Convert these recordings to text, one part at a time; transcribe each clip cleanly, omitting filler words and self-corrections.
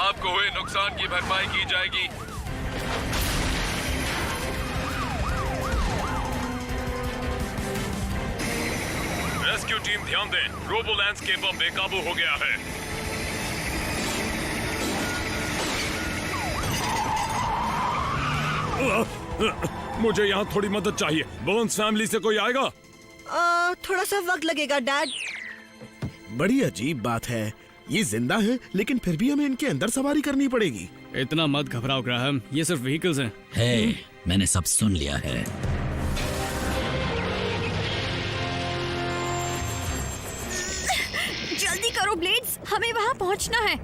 आपको हुए नुकसान की भरपाई की जाएगी। रेस्क्यू टीम ध्यान दें, रोबो लैंडस्केपर बेकाबू हो गया है। मुझे यहाँ थोड़ी मदद चाहिए। बर्न्स फैमिली से कोई आएगा? थोड़ा सा वक्त लगेगा डैड। बड़ी अजीब बात है, ये जिंदा है लेकिन फिर भी हमें इनके अंदर सवारी करनी पड़ेगी। इतना मत घबराओ ग्राहम, ये सिर्फ व्हीकल्स हैं। है, मैंने सब सुन लिया है। जल्दी करो ब्लेड्स, हमें वहाँ पहुँचना है।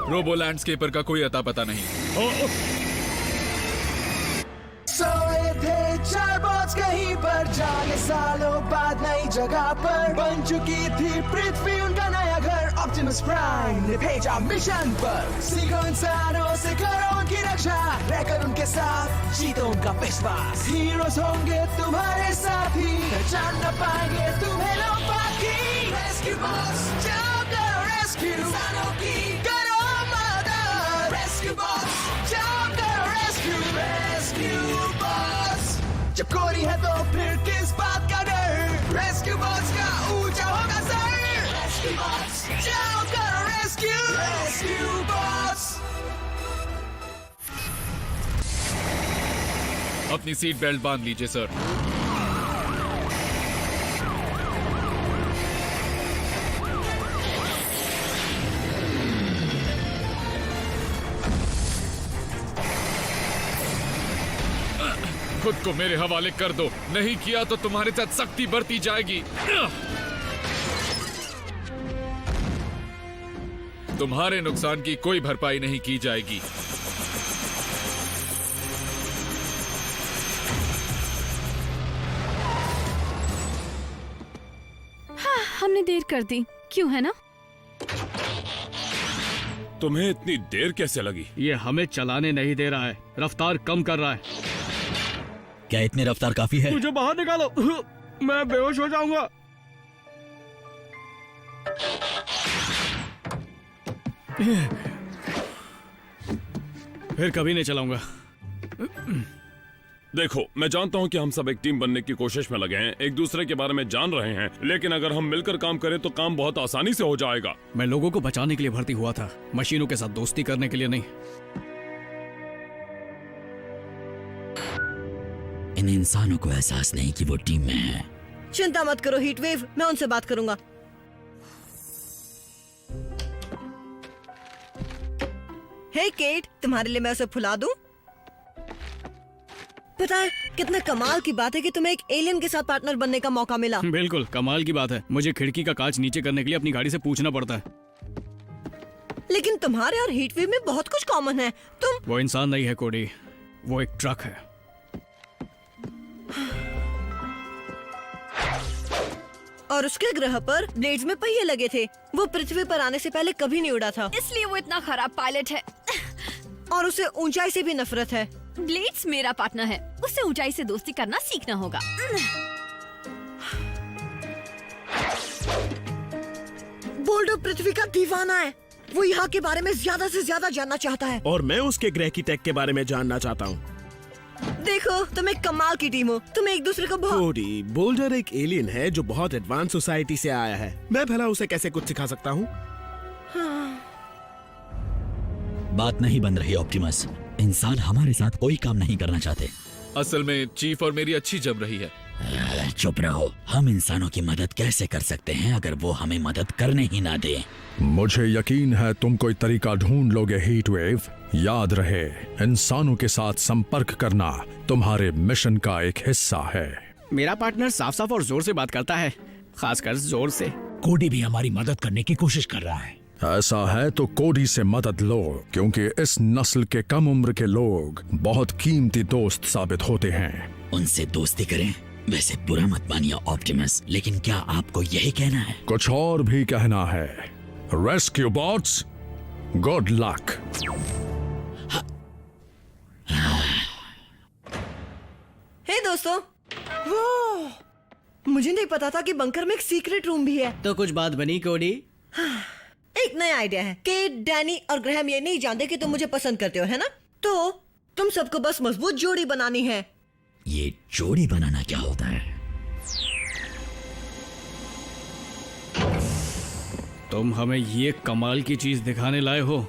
रोबो लैंडस्केपर का कोई अता पता नहीं। सोए थे चार बॉस कहीं पर, जाने सालों बाद नई जगह पर बन चुकी थी पृथ्वी उनका नया घर। ऑप्टिमस प्राइम ने भेजा मिशन पर, सीखो इंसानों से करो उनकी रक्षा, रहकर उनके साथ जीतो उनका विश्वास। हीरोज होंगे तुम्हारे साथी, पहचान न पाएंगे तुम्हें लोग बाकी। रेस्क्यू बॉस जाओ करो रेस्क्यू, इंसानों की करो मदद। रेस्क्यू बॉस जाओ करो रेस्क्यू, रेस्क्यू बॉस। जब कोरी है तो फिर किस बात का डर, रेस्क्यू बॉस का ऊंचा होगा सर। रेस्क्यू बॉस जाओ करो रेस्क्यू, रेस्क्यू बॉस। अपनी सीट बेल्ट बांध लीजिए सर। खुद को मेरे हवाले कर दो, नहीं किया तो तुम्हारे साथ सख्ती बरती जाएगी। तुम्हारे नुकसान की कोई भरपाई नहीं की जाएगी। हमने देर कर दी, क्यों है ना? तुम्हें इतनी देर कैसे लगी? ये हमें चलाने नहीं दे रहा है, रफ्तार कम कर रहा है। क्या इतनी रफ्तार काफी है? मुझे बाहर निकालो, मैं बेहोश हो जाऊंगा। फिर कभी नहीं चलाऊंगा। देखो, मैं जानता हूँ कि हम सब एक टीम बनने की कोशिश में लगे हैं, एक दूसरे के बारे में जान रहे हैं, लेकिन अगर हम मिलकर काम करें तो काम बहुत आसानी से हो जाएगा। मैं लोगों को बचाने के लिए भर्ती हुआ था, मशीनों के साथ दोस्ती करने के लिए नहीं। इन इंसानों को एहसास नहीं कि वो टीम में है। चिंता मत करो हीटवेव, मैं उनसे बात करूंगा। हे केट, तुम्हारे लिए मैं उसे फुला दूं? पता है कितना कमाल की बात है कि तुम्हें एक एलियन के साथ पार्टनर बनने का मौका मिला। बिल्कुल कमाल की बात है। मुझे खिड़की का कांच नीचे करने के लिए अपनी गाड़ी से पूछना पड़ता है। लेकिन तुम्हारे और हीटवेव में बहुत कुछ कॉमन है। तुम वो इंसान नहीं है कोडी, वो एक ट्रक है। और उसके ग्रह पर ब्लेड्स में पहिए लगे थे। वो पृथ्वी पर आने से पहले कभी नहीं उड़ा था, इसलिए वो इतना खराब पायलट है। और उसे ऊंचाई से भी नफरत है। ब्लेड्स मेरा पार्टनर है, उससे ऊंचाई से दोस्ती करना सीखना होगा। बोल्डो पृथ्वी का दीवाना है, वो यहाँ के बारे में ज्यादा से ज्यादा जानना चाहता है। और मैं उसके ग्रह की टेक के बारे में जानना चाहता हूँ। देखो, तुम एक कमाल की टीम हो, तुम एक दूसरे को बहुत। कोडी, बोल्डर एक एलियन है जो बहुत एडवांस सोसाइटी से आया है। मैं भला उसे कैसे कुछ सिखा सकता हूँ? बात नहीं बन रही ऑप्टिमस। इंसान हमारे साथ कोई काम नहीं करना चाहते। असल में चीफ और मेरी अच्छी जम रही है। चुप रहो। हम इंसानों की मदद कैसे कर सकते हैं अगर वो हमें मदद करने ही ना दे? मुझे यकीन है तुम कोई तरीका ढूंढ लोगे हीटवेव। याद रहे, इंसानों के साथ संपर्क करना तुम्हारे मिशन का एक हिस्सा है। मेरा पार्टनर साफ साफ और जोर से बात करता है, खासकर जोर से। कोडी भी हमारी मदद करने की कोशिश कर रहा है। ऐसा है तो कोडी से मदद लो, क्योंकि इस नस्ल के कम उम्र के लोग बहुत कीमती दोस्त साबित होते हैं। उनसे दोस्ती करें? वैसे बुरा मत मानिए ऑप्टिमस, लेकिन क्या आपको यही कहना है? कुछ और भी कहना है। Rescue bots, good luck. दोस्तों। वो मुझे नहीं पता था कि बंकर में एक सीक्रेट रूम भी है। तो कुछ बात बनी कोडी? एक नया आइडिया है। केट, डैनी और ग्रैहम ये नहीं जानते कि तुम मुझे पसंद करते हो, है ना? तो तुम सबको बस मजबूत जोड़ी बनानी है। ये जोड़ी बनाना क्या होता है? तुम हमें ये कमाल की चीज दिखाने लाए हो?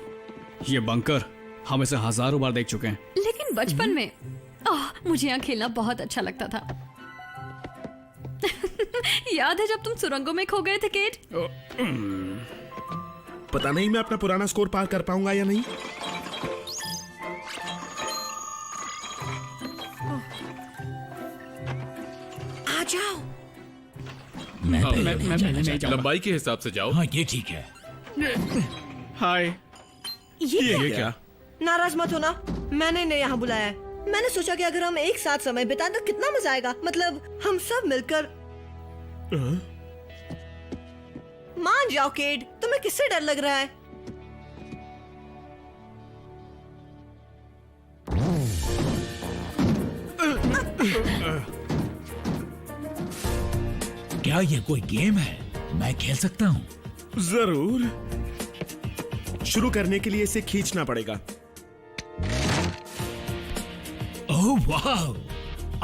ये बंकर हम इसे हजारों बार देख चुके हैं। लेकिन बचपन में मुझे यहाँ खेलना बहुत अच्छा लगता था। याद है जब तुम सुरंगों में खो गए थे केट? पता नहीं मैं अपना पुराना स्कोर पार कर पाऊंगा या नहीं। आ जाओ। मैं पहले नहीं जाना चाहता। लंबाई के हिसाब से जाओ। हाँ ये ठीक है। हाय। ये क्या? नाराज मत होना, मैंने इन्हें यहाँ बुलाया है। मैंने सोचा कि अगर हम एक साथ समय बिताएं तो कितना मजा आएगा। मतलब हम सब मिलकर। मान जाओ केट, तुम्हें किससे डर लग रहा है? क्या ये कोई गेम है? मैं खेल सकता हूँ? जरूर। शुरू करने के लिए इसे खींचना पड़ेगा। ओह वाह!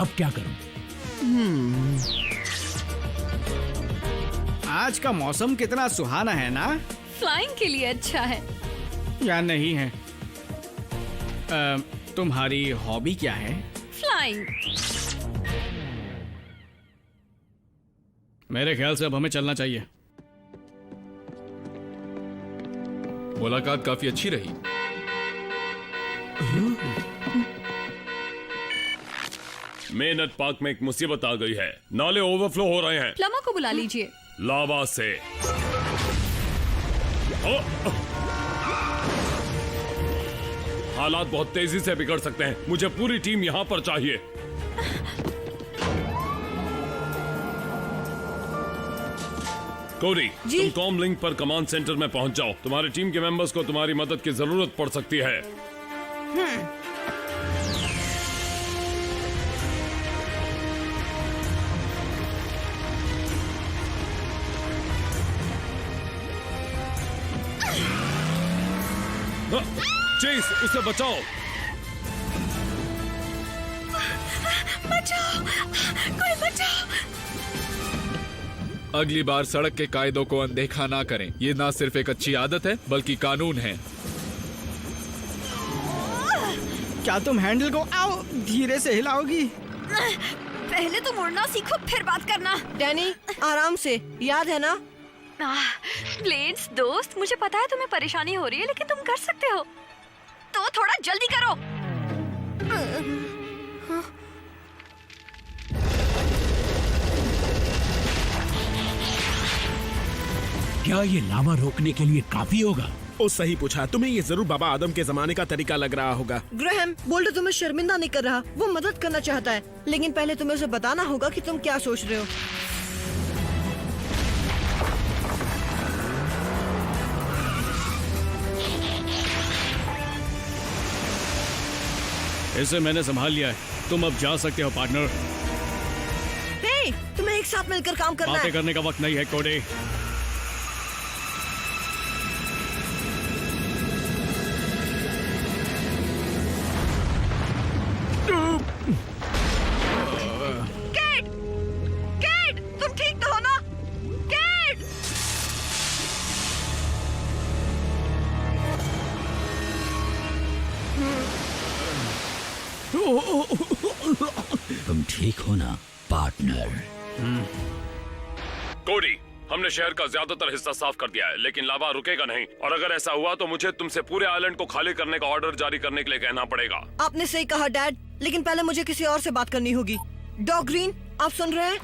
अब क्या करूं? आज का मौसम कितना सुहाना है ना? फ्लाइंग के लिए अच्छा है। या नहीं है? तुम्हारी हॉबी क्या है? फ्लाइंग। मेरे ख्याल से अब हमें चलना चाहिए। मुलाकात काफी अच्छी रही। मेनट पार्क में एक मुसीबत आ गई है। नाले ओवरफ्लो हो रहे हैं प्लम्बर को बुला लीजिए। लावा से। हालात बहुत तेजी से बिगड़ सकते हैं। मुझे पूरी टीम यहाँ पर चाहिए। कोडी, तुम कॉम लिंक पर कमांड सेंटर में पहुंच जाओ। तुम्हारी टीम के मेंबर्स को तुम्हारी मदद की जरूरत पड़ सकती है। चेस, उसे बचाओ। बचाओ, कोई बचाओ। अगली बार सड़क के कायदों को अनदेखा ना करें। ये ना सिर्फ एक अच्छी आदत है बल्कि कानून है। क्या तुम हैंडल को धीरे से हिलाओगी? पहले तुम उड़ना सीखो फिर बात करना। डैनी, आराम से, याद है ना? ब्लेड्स दोस्त, मुझे पता है तुम्हें परेशानी हो रही है, लेकिन तुम कर सकते हो। तो थोड़ा जल्दी करो। क्या ये लावा रोकने के लिए काफी होगा? ओ सही पूछा। तुम्हें ये जरूर बाबा आदम के जमाने का तरीका लग रहा होगा। ग्रैहम, बोल्डर तुम्हें शर्मिंदा नहीं कर रहा। वो मदद करना चाहता है, लेकिन पहले तुम्हें उसे बताना होगा कि तुम क्या सोच रहे हो। इसे मैंने संभाल लिया है। तुम अब जा सकते हो पार्टनर। हे, तुम्हें एक साथ मिलकर काम करना बातें है। करने का वक्त नहीं है कोडी। केट! केट! तुम ठीक तो हो ना? केट! तुम ठीक हो ना पार्टनर? कोडी, हमने शहर का ज्यादातर हिस्सा साफ कर दिया है, लेकिन लावा रुकेगा नहीं। और अगर ऐसा हुआ तो मुझे तुमसे पूरे आइलैंड को खाली करने का ऑर्डर जारी करने के लिए कहना पड़ेगा। आपने सही कहा डैड, लेकिन पहले मुझे किसी और से बात करनी होगी। डॉग ग्रीन, आप सुन रहे हैं?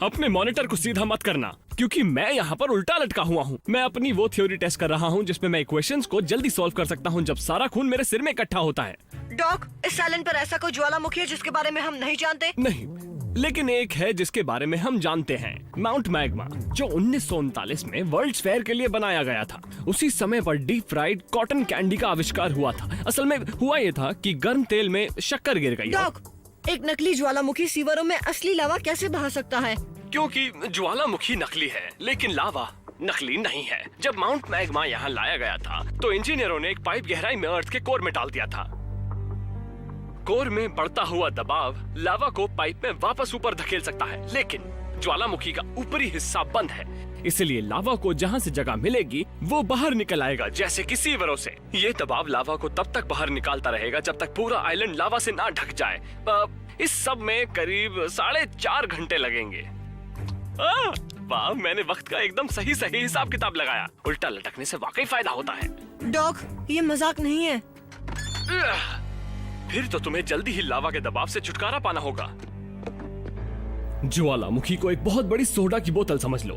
अपने मॉनिटर को सीधा मत करना, क्योंकि मैं यहाँ पर उल्टा लटका हुआ हूँ। मैं अपनी वो थ्योरी टेस्ट कर रहा हूँ जिसमें मैं इक्वेशंस को जल्दी सॉल्व कर सकता हूँ जब सारा खून मेरे सिर में इकट्ठा होता है। डॉग, इस आइलैंड पर ऐसा कोई ज्वालामुखी है जिसके बारे में हम नहीं जानते? नहीं, लेकिन एक है जिसके बारे में हम जानते हैं, माउंट मैग्मा, जो 1939 में वर्ल्ड्स फेयर के लिए बनाया गया था। उसी समय पर डीप फ्राइड कॉटन कैंडी का आविष्कार हुआ था। असल में हुआ ये था कि गर्म तेल में शक्कर गिर गई। डॉग, एक नकली ज्वालामुखी सीवरों में असली लावा कैसे बहा सकता है? क्योंकि ज्वालामुखी नकली है लेकिन लावा नकली नहीं है। जब माउंट मैग्मा यहाँ लाया गया था तो इंजीनियरों ने एक पाइप गहराई में अर्थ के कोर में डाल दिया था। कोर में बढ़ता हुआ दबाव लावा को पाइप में वापस ऊपर धकेल सकता है, लेकिन ज्वालामुखी का ऊपरी हिस्सा बंद है, इसलिए लावा को जहाँ से जगह मिलेगी वो बाहर निकल आएगा, जैसे कि सीवरों से। ये दबाव लावा को तब तक बाहर निकालता रहेगा जब तक पूरा आइलैंड लावा से ना ढक जाए। इस सब में करीब 4.5 घंटे लगेंगे। वाह, मैंने वक्त का एकदम सही हिसाब किताब लगाया। उल्टा लटकने से वाकई फायदा होता है। डॉक, ये मजाक नहीं है। फिर तो तुम्हें जल्दी ही लावा के दबाव से छुटकारा पाना होगा। ज्वालामुखी को एक बहुत बड़ी सोडा की बोतल समझ लो।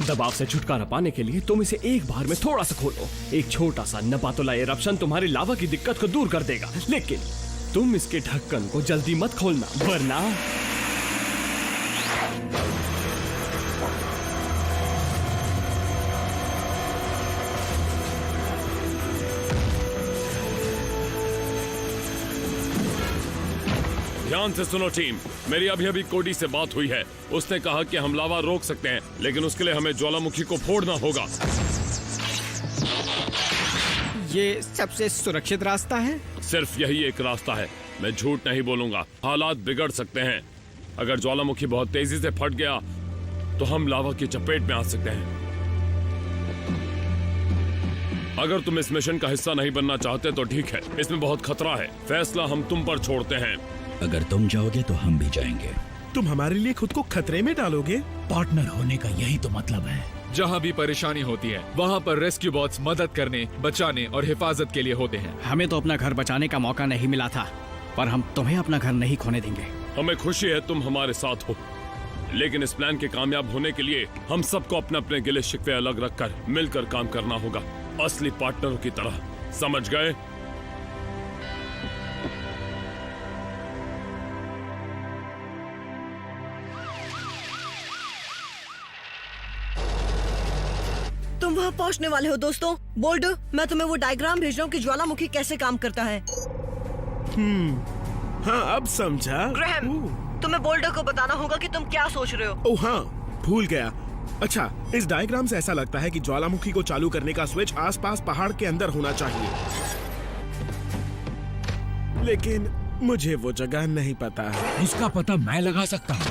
दबाव से छुटकारा पाने के लिए तुम इसे एक बार में थोड़ा सा खोलो। एक छोटा सा नपातुला एरप्शन तुम्हारी लावा की दिक्कत को दूर कर देगा, लेकिन तुम इसके ढक्कन को जल्दी मत खोलना, वरना ध्यान से सुनो टीम, मेरी अभी कोडी से बात हुई है। उसने कहा कि हम लावा रोक सकते हैं, लेकिन उसके लिए हमें ज्वालामुखी को फोड़ना होगा। ये सबसे सुरक्षित रास्ता है? सिर्फ यही एक रास्ता है। मैं झूठ नहीं बोलूंगा, हालात बिगड़ सकते हैं। अगर ज्वालामुखी बहुत तेजी से फट गया तो हम लावा की चपेट में आ सकते हैं। अगर तुम इस मिशन का हिस्सा नहीं बनना चाहते तो ठीक है, इसमें बहुत खतरा है। फैसला हम तुम पर छोड़ते हैं। अगर तुम जाओगे तो हम भी जाएंगे। तुम हमारे लिए खुद को खतरे में डालोगे? पार्टनर होने का यही तो मतलब है। जहाँ भी परेशानी होती है वहाँ पर रेस्क्यू बॉट्स मदद करने, बचाने और हिफाजत के लिए होते हैं। हमें तो अपना घर बचाने का मौका नहीं मिला था, पर हम तुम्हें अपना घर नहीं खोने देंगे। हमें खुशी है तुम हमारे साथ हो, लेकिन इस प्लान के कामयाब होने के लिए हम सबको अपने अपने गिले शिकवे अलग रखकर मिलकर काम करना होगा, असली पार्टनरों की तरह। समझ गए? तुम वहाँ पहुँचने वाले हो दोस्तों। बोल्डर, मैं तुम्हें वो डायग्राम भेज रहा हूँ कि ज्वालामुखी कैसे काम करता है। हाँ, अब समझा। ग्रैहम, तुम्हें बोल्डर को बताना होगा कि तुम क्या सोच रहे हो। ओह हाँ, भूल गया। अच्छा, इस डायग्राम से ऐसा लगता है कि ज्वालामुखी को चालू करने का स्विच आसपास पहाड़ के अंदर होना चाहिए, लेकिन मुझे वो जगह नहीं पता है। उसका पता मैं लगा सकता हूँ।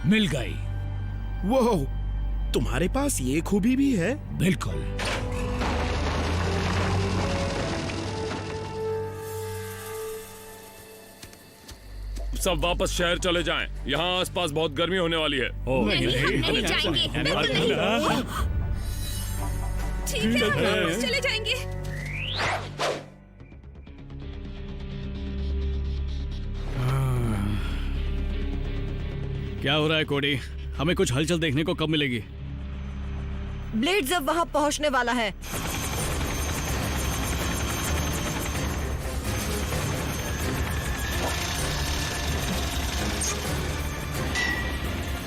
मिल गई। वो तुम्हारे पास ये खूबी भी है? बिल्कुल। सब वापस शहर चले जाएं। यहाँ आसपास बहुत गर्मी होने वाली है। नहीं जाएंगे, बिल्कुल नहीं। ठीक है, हम वापस चले जाएंगे। क्या हो रहा है कोडी? हमें कुछ हलचल देखने को कब मिलेगी? ब्लेड्स अब वहाँ पहुँचने वाला है।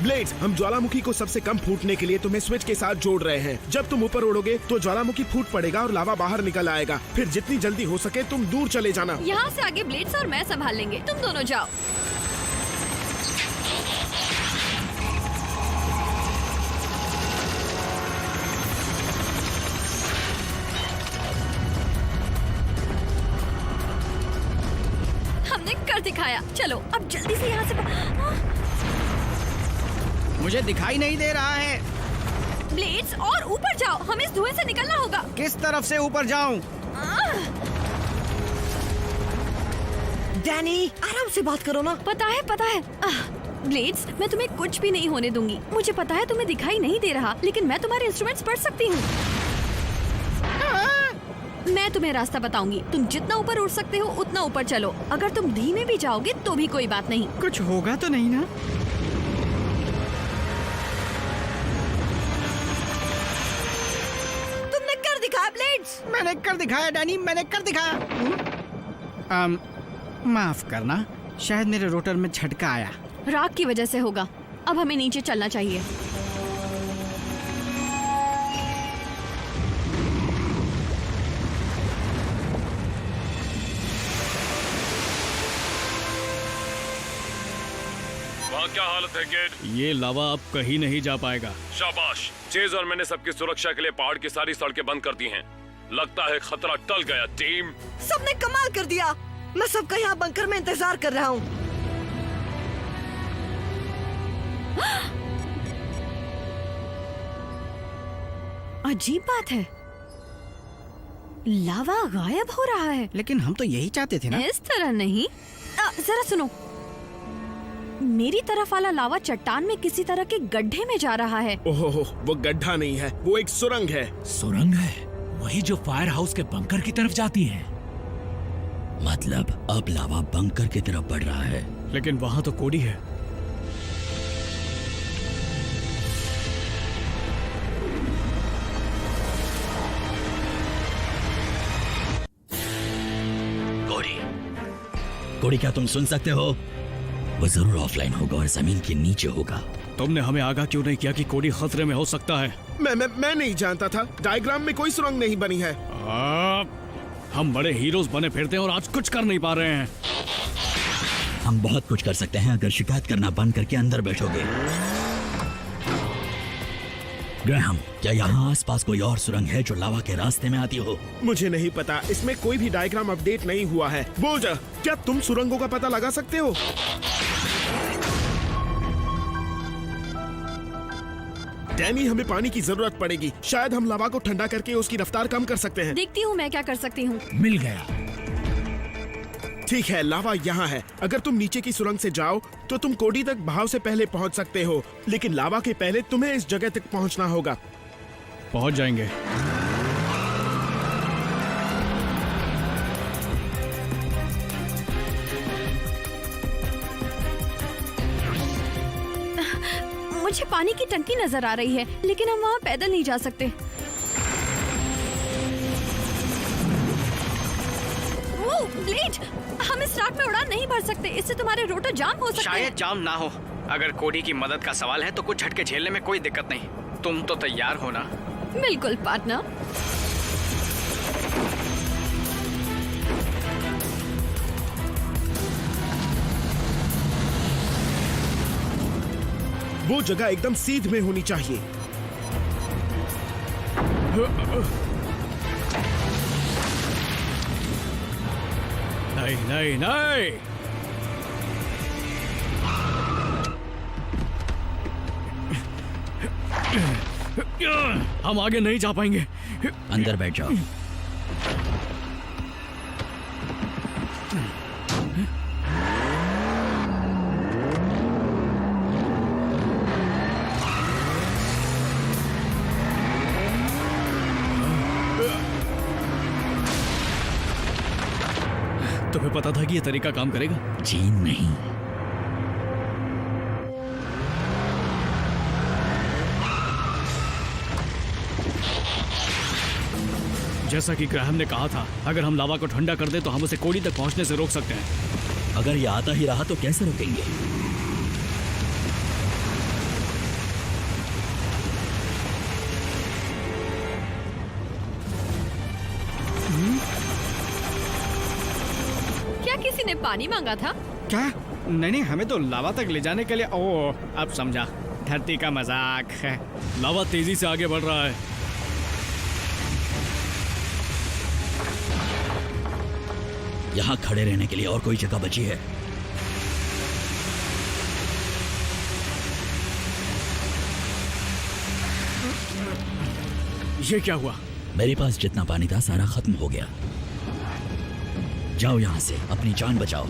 ब्लेड्स, हम ज्वालामुखी को सबसे कम फूटने के लिए तुम्हें स्विच के साथ जोड़ रहे हैं। जब तुम ऊपर उड़ोगे तो ज्वालामुखी फूट पड़ेगा और लावा बाहर निकल आएगा। फिर जितनी जल्दी हो सके तुम दूर चले जाना। यहाँ से आगे ब्लेड्स और मैं संभाल लेंगे, तुम दोनों जाओ। हमने कर दिखाया। चलो अब जल्दी से यहाँ से। मुझे दिखाई नहीं दे रहा है। ब्लेड्स, और ऊपर जाओ, हमें इस धुएं से निकलना होगा। किस तरफ से ऊपर जाऊं? डैनी, आराम से बात करो ना। पता है। ब्लेड्स, मैं तुम्हें कुछ भी नहीं होने दूंगी। मुझे पता है तुम्हें दिखाई नहीं दे रहा, लेकिन मैं तुम्हारे इंस्ट्रूमेंट्स पढ़ सकती हूँ। मैं तुम्हें रास्ता बताऊंगी। तुम जितना ऊपर उड़ सकते हो उतना ऊपर चलो। अगर तुम धीमे भी जाओगे तो भी कोई बात नहीं। कुछ होगा तो नहीं ना? तुमने कर दिखाया ब्लेड्स। मैंने कर दिखाया डैनी, मैंने कर दिखाया। माफ करना, शायद मेरे रोटर में झटका आया। राग की वजह से होगा। अब हमें नीचे चलना चाहिए। वहाँ क्या हालत है किड? ये लावा अब कहीं नहीं जा पाएगा। शाबाश। चेज और मैंने सबकी सुरक्षा के लिए पहाड़ की सारी सड़कें बंद कर दी हैं। लगता है खतरा टल गया टीम। सबने कमाल कर दिया। मैं सबका यहाँ बंकर में इंतजार कर रहा हूँ। अजीब बात है, लावा गायब हो रहा है। लेकिन हम तो यही चाहते थे ना। इस तरह नहीं। जरा सुनो, मेरी तरफ वाला लावा चट्टान में किसी तरह के गड्ढे में जा रहा है। ओहो, वो गड्ढा नहीं है, वो एक सुरंग है। सुरंग है? वही जो फायर हाउस के बंकर की तरफ जाती है। मतलब अब लावा बंकर की तरफ बढ़ रहा है। लेकिन वहाँ तो कोडी है। कोडी, क्या तुम सुन सकते हो? वो जरूर ऑफलाइन होगा और जमीन के नीचे होगा। तुमने हमें आगाह क्यों नहीं किया कि कोडी खतरे में हो सकता है? मैं नहीं जानता था। डायग्राम में कोई सुरंग नहीं बनी है। हम बड़े हीरोज बने फिरते हैं और आज कुछ कर नहीं पा रहे हैं। हम बहुत कुछ कर सकते हैं अगर शिकायत करना बंद करके अंदर बैठोगे। ग्रैहम, क्या यहाँ आसपास कोई और सुरंग है जो लावा के रास्ते में आती हो? मुझे नहीं पता, इसमें कोई भी डायग्राम अपडेट नहीं हुआ है। बोल्डर, क्या तुम सुरंगों का पता लगा सकते हो? डैनी, हमें पानी की जरूरत पड़ेगी। शायद हम लावा को ठंडा करके उसकी रफ्तार कम कर सकते हैं। देखती हूँ मैं क्या कर सकती हूँ। मिल गया। ठीक है, लावा यहाँ है। अगर तुम नीचे की सुरंग से जाओ तो तुम कोडी तक बहाव से पहले पहुँच सकते हो, लेकिन लावा के पहले तुम्हें इस जगह तक पहुँचना होगा। पहुँच जाएंगे। मुझे पानी की टंकी नजर आ रही है, लेकिन हम वहाँ पैदल नहीं जा सकते। वो ब्लेड, हम इस रात में उड़ान नहीं भर सकते, इससे तुम्हारे रोटर जाम हो सकते हैं। शायद जाम ना हो। अगर कोडी की मदद का सवाल है तो कुछ झटके झेलने में कोई दिक्कत नहीं। तुम तो तैयार हो ना? बिल्कुल पार्टनर। वो जगह एकदम सीध में होनी चाहिए। नहीं नहीं नहीं, हम आगे नहीं जा पाएंगे। अंदर बैठ जाओ। तुम्हें पता था कि ये तरीका काम करेगा? जी नहीं। जैसा कि ग्राहम ने कहा था, अगर हम लावा को ठंडा कर दें तो हम उसे कोडी तक पहुंचने से रोक सकते हैं। अगर ये आता ही रहा तो कैसे रोकेंगे? क्या किसी ने पानी मांगा था? क्या? नहीं, हमें तो लावा तक ले जाने के लिए। ओह, अब समझा। धरती का मजाक है। लावा तेजी से आगे बढ़ रहा है। यहाँ खड़े रहने के लिए और कोई जगह बची है? ये क्या हुआ? मेरे पास जितना पानी था सारा खत्म हो गया। जाओ यहाँ से, अपनी जान बचाओ।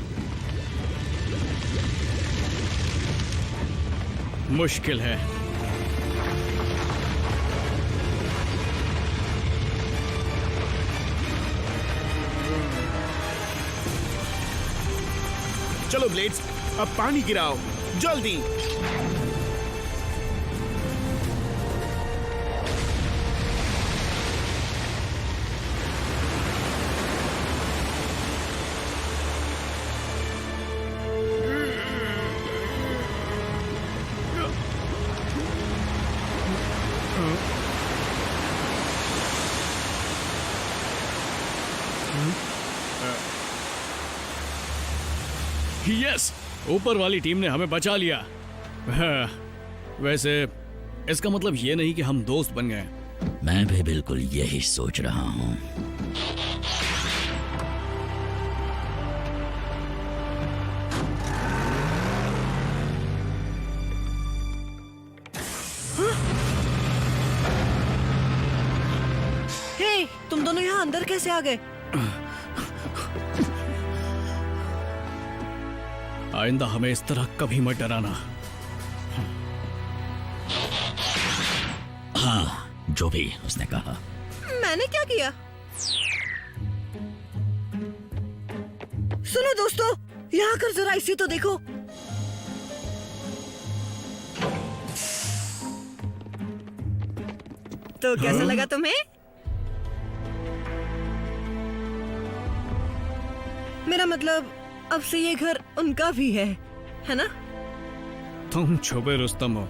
मुश्किल है। चलो ब्लेड्स, अब पानी गिराओ, जल्दी। यस, ऊपर वाली टीम ने हमें बचा लिया। हाँ, वैसे इसका मतलब ये नहीं कि हम दोस्त बन गए। मैं भी बिल्कुल यही सोच रहा हूँ। हे, तुम दोनों यहाँ अंदर कैसे आ गए? आइंदा हमें इस तरह कभी मत डराना। हाँ, जो भी उसने कहा। मैंने क्या किया? सुनो दोस्तों, यहाँ कर जरा इसी तो देखो। तो कैसा लगा तुम्हें? मेरा मतलब अब से ये घर उनका भी है ना? तुम छुपे रुस्तम हो।